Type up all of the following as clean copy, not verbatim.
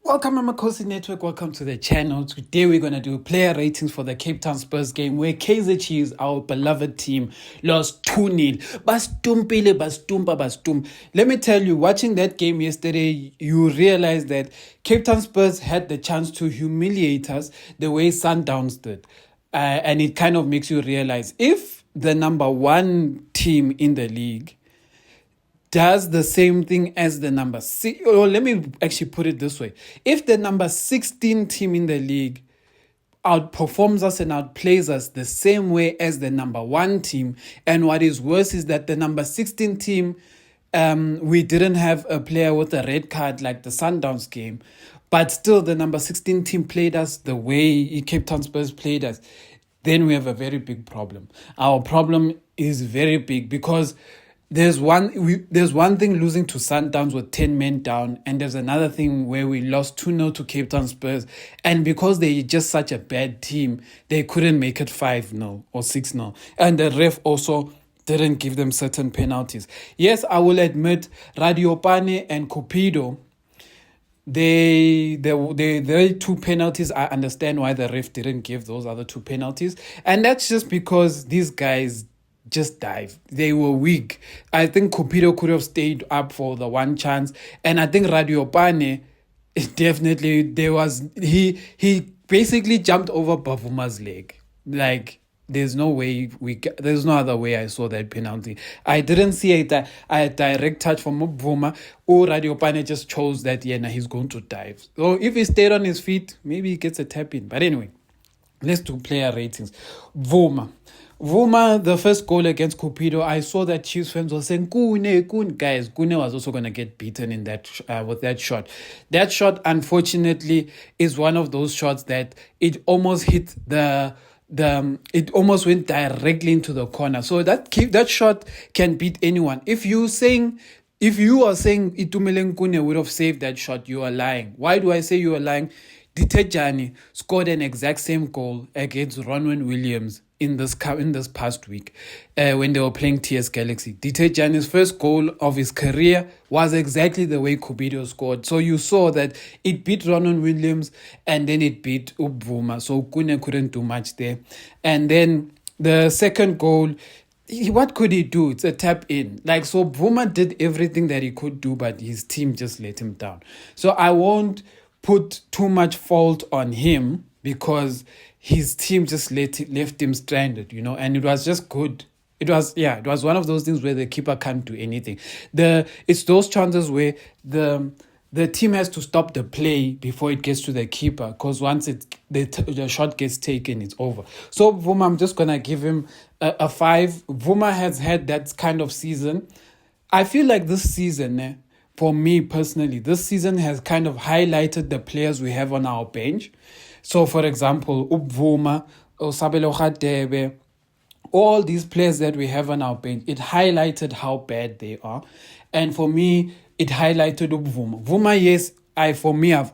Welcome, Amakosi Network. Welcome to the channel. Today we're going to do player ratings for the Cape Town Spurs game where Kaizer Chiefs, our beloved team, lost 2-0. Bastum. Let me tell you, watching that game yesterday, you realize that Cape Town Spurs had the chance to humiliate us the way Sundowns did. And it kind of makes you realize if the number one team in the league does the same thing as the number 6, or let me actually put it this way. If the number 16 team in the league outperforms us and outplays us the same way as the number one team, and what is worse is that the number 16 team, we didn't have a player with a red card like the Sundowns game, but still the number 16 team played us the way Cape Town Spurs played us, then we have a very big problem. Our problem is very big because there's one thing losing to Sundowns with 10 men down, and there's another thing where we lost 2-0 to Cape Town Spurs, and because they're just such a bad team, they couldn't make it 5-0 or 6-0, and the ref also didn't give them certain penalties. Yes, I will admit Radiopane and Cupido, they two penalties. I understand why the ref didn't give those other two penalties, and that's just because these guys just dive. They were weak. I think Cupido could have stayed up for the one chance, and I think Radiopane definitely he basically jumped over Bavuma's leg. Like there's no other way I saw that penalty. I didn't see a direct touch from Bavuma, or Radiopane just chose that he's going to dive. So if he stayed on his feet, maybe he gets a tap in. But anyway, let's do player ratings. Vuma, the first goal against Cupido, I saw that Chiefs fans were saying, Kune. Guys, Kune was also going to get beaten in that with that shot. That shot, unfortunately, is one of those shots that it almost hit it almost went directly into the corner. So that shot can beat anyone. If you are saying Itumeleng Kune would have saved that shot, you are lying. Why do I say you are lying? Ditejani scored an exact same goal against Ronwen Williams in this past week when they were playing TS Galaxy. Ditejani's first goal of his career was exactly the way Cupido scored. So you saw that it beat Ronwen Williams and then it beat Ubvuma. So Kune couldn't do much there. And then the second goal, what could he do? It's a tap in. So Bvuma did everything that he could do, but his team just let him down. So I won't put too much fault on him because his team just left him stranded, and it was just good. It was one of those things where the keeper can't do anything. It's those chances where the team has to stop the play before it gets to the keeper, because once the shot gets taken, it's over. So Vuma, I'm just gonna give him a 5. Vuma has had that kind of season. I feel like this season, for me personally, this season has kind of highlighted the players we have on our bench. So, for example, Ubvuma, Osabelo Khadebe, all these players that we have on our bench, it highlighted how bad they are. And for me, it highlighted Ubvuma. Vuma, yes, I've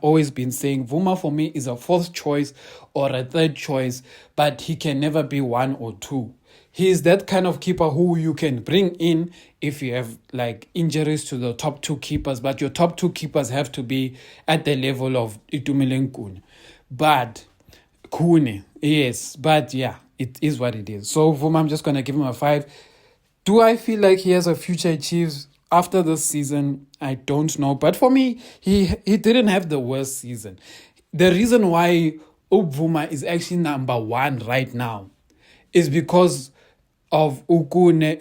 always been saying Vuma for me is a fourth choice or a third choice, but he can never be 1 or 2. He is that kind of keeper who you can bring in if you have injuries to the top 2 keepers, but your top 2 keepers have to be at the level of Itumeleng Kune. But Kune, yes, but yeah, it is what it is. So Vuma, I'm just going to give him a 5. Do I feel like he has a future at Chiefs after this season? I don't know. But for me, he didn't have the worst season. The reason why Ubvuma is actually number 1 right now is because of Ukune,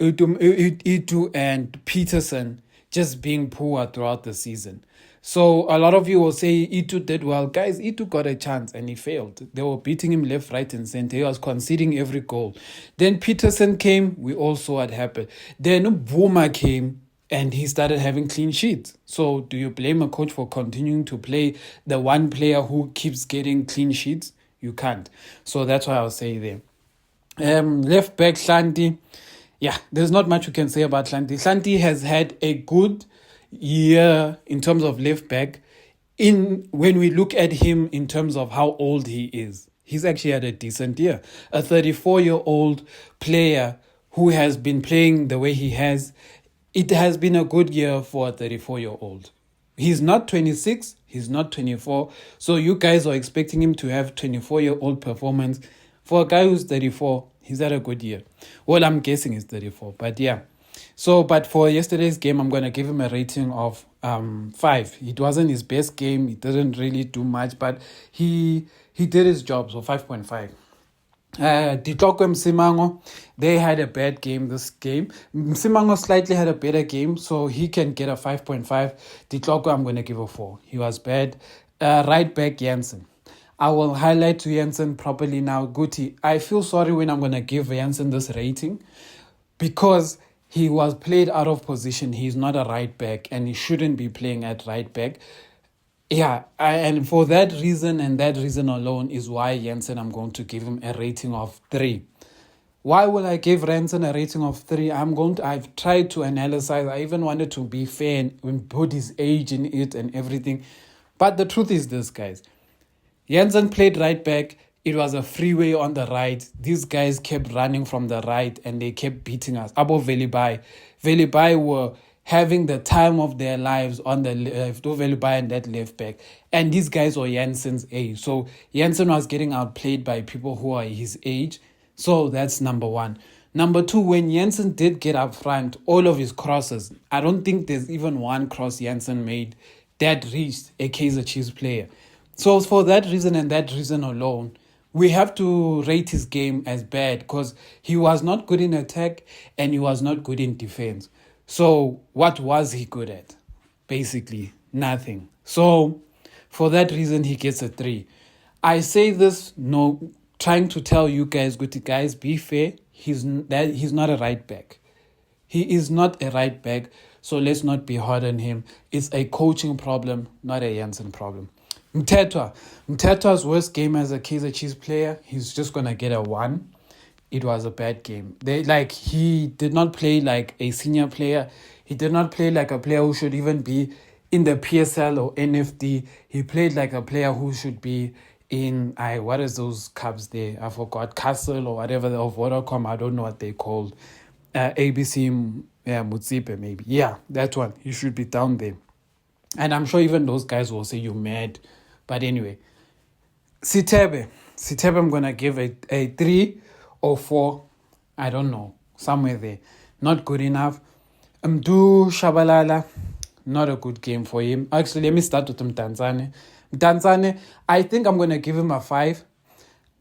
Itu, and Peterson just being poor throughout the season. So a lot of you will say Itu did well. Guys, Itu got a chance and he failed. They were beating him left, right, and center. He was conceding every goal. Then Peterson came. We all saw what happened. Then Vuma came and he started having clean sheets. So do you blame a coach for continuing to play the one player who keeps getting clean sheets? You can't. So that's why I'll say there. Left back Hlanti. Yeah, there's not much you can say about Hlanti. Hlanti has had a good year in terms of left back. When we look at him in terms of how old he is, he's actually had a decent year. A 34-year-old player who has been playing the way he has, it has been a good year for a 34-year-old. He's not 26, He's not 24. So you guys are expecting him to have 24-year-old performance. For a guy who's 34, he's had a good year. Well, I'm guessing he's 34, but yeah. So, but for yesterday's game, I'm going to give him a rating of 5. It wasn't his best game. He didn't really do much, but he did his job, so 5.5. Ditlokwe Msimango, they had a bad game this game. Msimango slightly had a better game, so he can get a 5.5. Ditlokwe, I'm going to give a 4. He was bad. Right back, Janssen. I will highlight to Janssen properly now. Guti, I feel sorry when I'm going to give Janssen this rating because he was played out of position. He's not a right back and he shouldn't be playing at right back. Yeah, and for that reason and that reason alone is why Janssen, I'm going to give him a rating of 3. Why will I give Janssen a rating of 3? I've tried to analyze. I even wanted to be fair and put his age in it and everything. But the truth is this, guys. Janssen played right back. It was a freeway on the right. These guys kept running from the right and they kept beating us. Abo Velibai. Velibai were having the time of their lives on the left, Velibai and that left back. And these guys were Janssen's age. So Janssen was getting outplayed by people who are his age. So that's number 1. Number 2, when Janssen did get up front, all of his crosses, I don't think there's even one cross Janssen made that reached a Kaizer Chiefs player. So for that reason and that reason alone, we have to rate his game as bad because he was not good in attack and he was not good in defense. So what was he good at? Basically, nothing. So for that reason, he gets a 3. I say this, trying to tell you guys, good guys, be fair. He's not a right back. He is not a right back. So let's not be hard on him. It's a coaching problem, not a Janssen problem. Mtetwa's worst game as a Kaizer Chiefs player, he's just going to get a 1. It was a bad game. He did not play like a senior player. He did not play like a player who should even be in the PSL or NFD. He played like a player who should be in, what is those cups there? I forgot, Castle or whatever, of Vodacom. I don't know what they called. ABC Mutsipe maybe. Yeah, that one. He should be down there. And I'm sure even those guys will say you're mad. But anyway, Sithebe, I'm going to give a 3 or 4. I don't know. Somewhere there. Not good enough. Mdu Shabalala, not a good game for him. Actually, let me start with Mdantsane. Mdantsane, I think I'm going to give him a 5.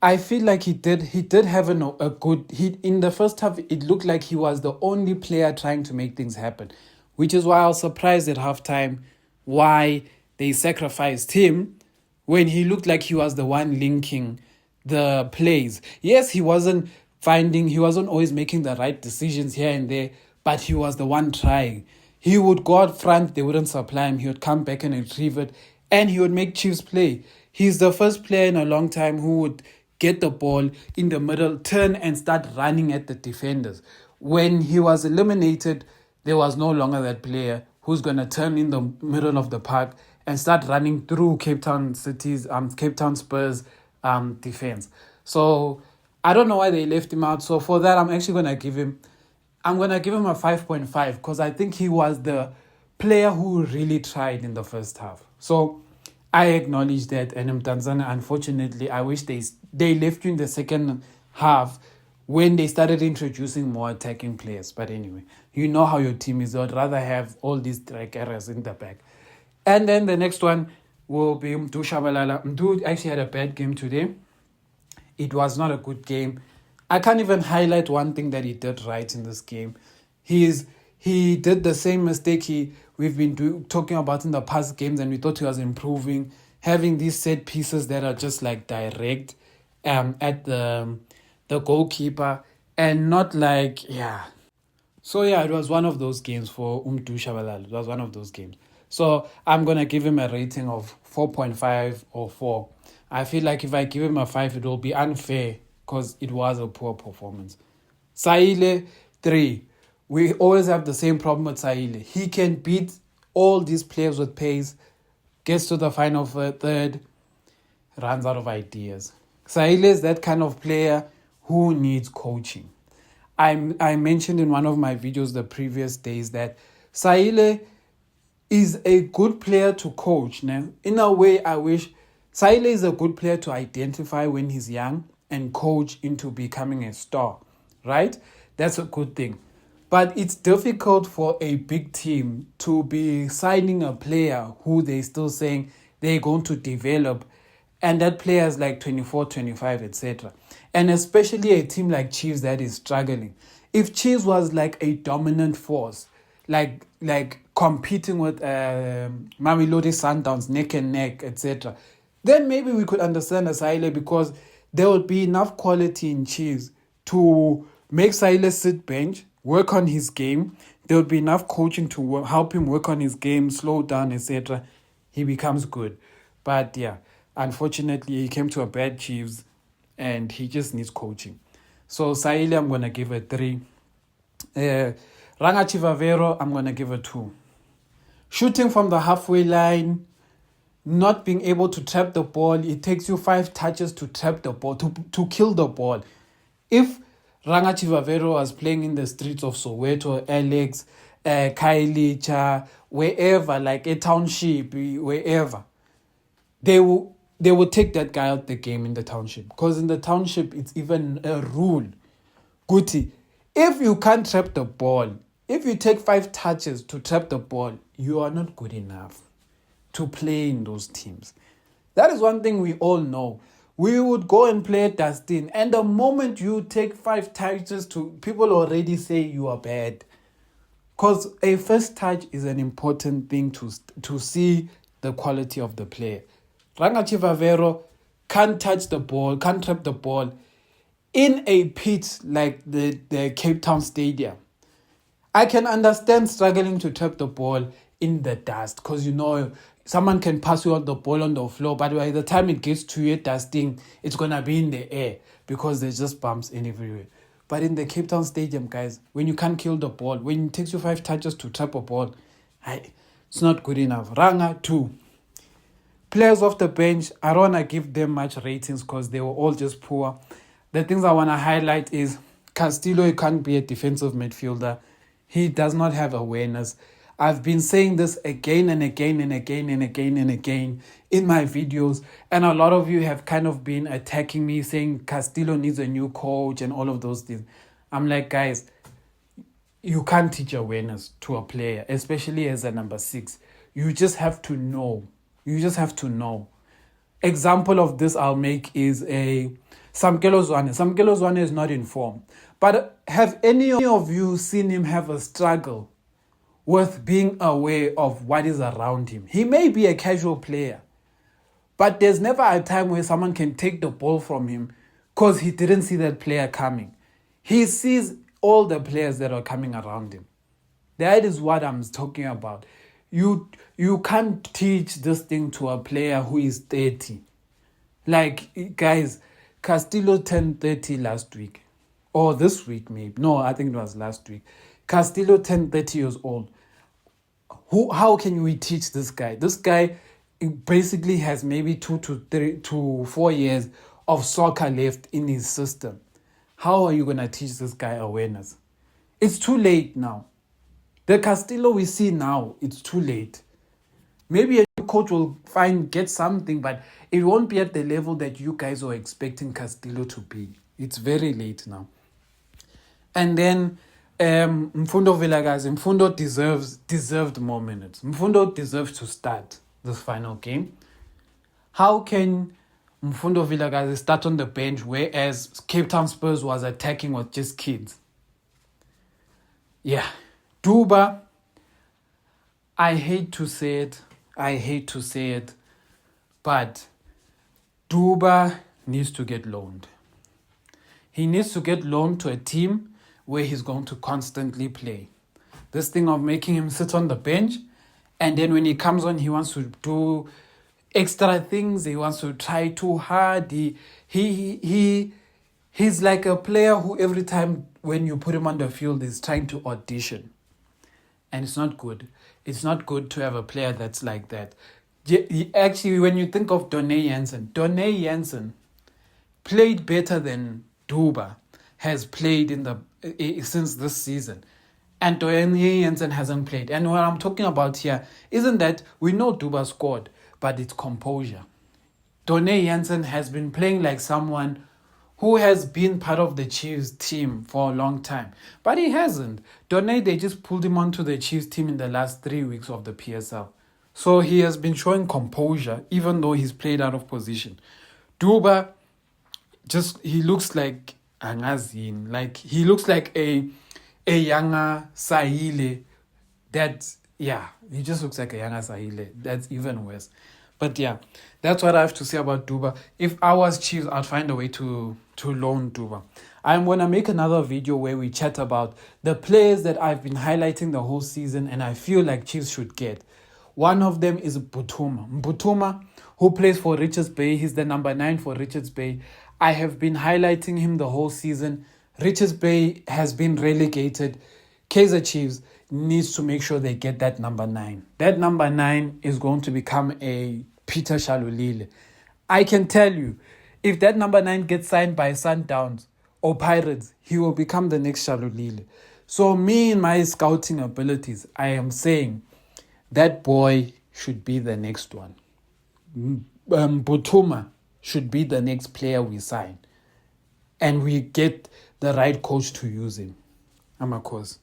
I feel like he did have a good... in the first half, it looked like he was the only player trying to make things happen, which is why I was surprised at halftime why they sacrificed him when he looked like he was the one linking the plays. Yes, he wasn't always making the right decisions here and there, but he was the one trying. He would go out front, they wouldn't supply him, he would come back and retrieve it, and he would make Chiefs play. He's the first player in a long time who would get the ball in the middle, turn and start running at the defenders. When he was eliminated, there was no longer that player who's going to turn in the middle of the park and start running through Cape Town Spurs defense. So I don't know why they left him out. So for that, I'm going to give him a 5.5 because I think he was the player who really tried in the first half. So I acknowledge that. And Mdantsane, unfortunately, I wish they left you in the second half when they started introducing more attacking players. But anyway, you know how your team is. I'd rather have all these track errors in the back. And then the next one will be Mdu Shabalala. Mdu actually had a bad game today. It was not a good game. I can't even highlight one thing that he did right in this game. He did the same mistake we've been talking about in the past games, and we thought he was improving, having these set pieces that are just like direct at the goalkeeper and not like, yeah. So yeah, it was one of those games for Mdu Shabalala. It was one of those games. So I'm going to give him a rating of 4.5 or 4. I feel like if I give him a 5, it will be unfair because it was a poor performance. Saile, 3. We always have the same problem with Saile. He can beat all these players with pace, gets to the final third, runs out of ideas. Saile is that kind of player who needs coaching. I mentioned in one of my videos the previous days that Saile is a good player to coach. Now, in a way, I wish Saile is a good player to identify when he's young and coach into becoming a star, right? That's a good thing. But it's difficult for a big team to be signing a player who they're still saying they're going to develop, and that player is like 24, 25, etc. And especially a team like Chiefs that is struggling. If Chiefs was like a dominant force, like competing with Mamelodi Sundowns neck and neck, etc., then maybe we could understand Asile, because there would be enough quality in Chiefs to make Silas sit bench, work on his game. There would be enough coaching to help him work on his game, slow down, etc. He becomes good. But yeah, unfortunately, he came to a bad Chiefs and he just needs coaching. So Saile, I'm going to give a 3. Ranga Chivavero, I'm going to give a 2. Shooting from the halfway line, not being able to trap the ball. It takes you 5 touches to trap the ball, to kill the ball. If Ranga Chivavero was playing in the streets of Soweto, Alex, Kailicha, wherever, like a township, wherever, they will take that guy out the game in the township. Because in the township, it's even a rule. Guti, if you can't trap the ball, if you take 5 touches to trap the ball, you are not good enough to play in those teams. That is one thing we all know. We would go and play at Dustin, and the moment you take 5 touches, people already say you are bad. Because a first touch is an important thing to see the quality of the player. Ranga Chivavero can't touch the ball, can't trap the ball in a pit like the Cape Town Stadium. I can understand struggling to trap the ball in the dust, because someone can pass you out the ball on the floor, but by the time it gets to you dusting, it's going to be in the air because there's just bumps in everywhere. But in the Cape Town Stadium, guys, when you can't kill the ball, when it takes you 5 touches to trap a ball, it's not good enough. Ranga, 2. Players off the bench, I don't want to give them much ratings because they were all just poor. The things I want to highlight is Castillo, he can't be a defensive midfielder. He does not have awareness. I've been saying this again and again and again and again and again in my videos, and a lot of you have kind of been attacking me saying Castillo needs a new coach and all of those things. I'm like, guys, you can't teach awareness to a player, especially as a number 6. You just have to know. Example of this I'll make is Samkelo Zwane. Samkelo Zwane is not in form. But have any of you seen him have a struggle with being aware of what is around him? He may be a casual player, but there's never a time where someone can take the ball from him because he didn't see that player coming. He sees all the players that are coming around him. That is what I'm talking about. You can't teach this thing to a player who is 30. Like, guys, Castillo turned 30 last week. Or this week, maybe. No, I think it was last week. Castillo turned 30 years old. How can we teach this guy? This guy basically has maybe 2 to 4 years of soccer left in his system. How are you going to teach this guy awareness? It's too late now. The Castillo we see now, it's too late. Maybe a new coach will get something, but it won't be at the level that you guys are expecting Castillo to be. It's very late now. And then Mfundo Vilakazi. Mfundo deserved more minutes. Mfundo deserves to start this final game. How can Mfundo Vilakazi start on the bench whereas Cape Town Spurs was attacking with just kids? Yeah. Duba, I hate to say it, but Duba needs to get loaned. He needs to get loaned to a team where he's going to constantly play. This thing of making him sit on the bench, and then when he comes on, he wants to do extra things. He wants to try too hard. He's like a player who every time when you put him on the field is trying to audition. And it's not good. It's not good to have a player that's like that. Actually, when you think of Donne Jansen played better than Duba has played since this season. and Dwayne Jensen hasn't played. And what I'm talking about here isn't that we know Duba scored, but it's composure. Dwayne Jensen has been playing like someone who has been part of the Chiefs team for a long time. But he hasn't. Dwayne, they just pulled him onto the Chiefs team in the last 3 weeks of the PSL. So he has been showing composure, even though he's played out of position. Duba, he looks like Angazin. Like, he looks like a younger Sahile. He just looks like a younger Sahile. That's even worse. But yeah, that's what I have to say about Duba. If I was Chiefs, I'd find a way to loan Duba. I'm going to make another video where we chat about the players that I've been highlighting the whole season and I feel like Chiefs should get. One of them is Mbutuma. Mbutuma, who plays for Richards Bay. He's the number 9 for Richards Bay. I have been highlighting him the whole season. Richards Bay has been relegated. Kaizer Chiefs needs to make sure they get that number 9. That number 9 is going to become a Peter Shalulile. I can tell you, if that number 9 gets signed by Sundowns or Pirates, he will become the next Shalulile. So me, in my scouting abilities, I am saying that boy should be the next one. Mbutuma should be the next player we sign. And we get the right coach to use him. I'm a course.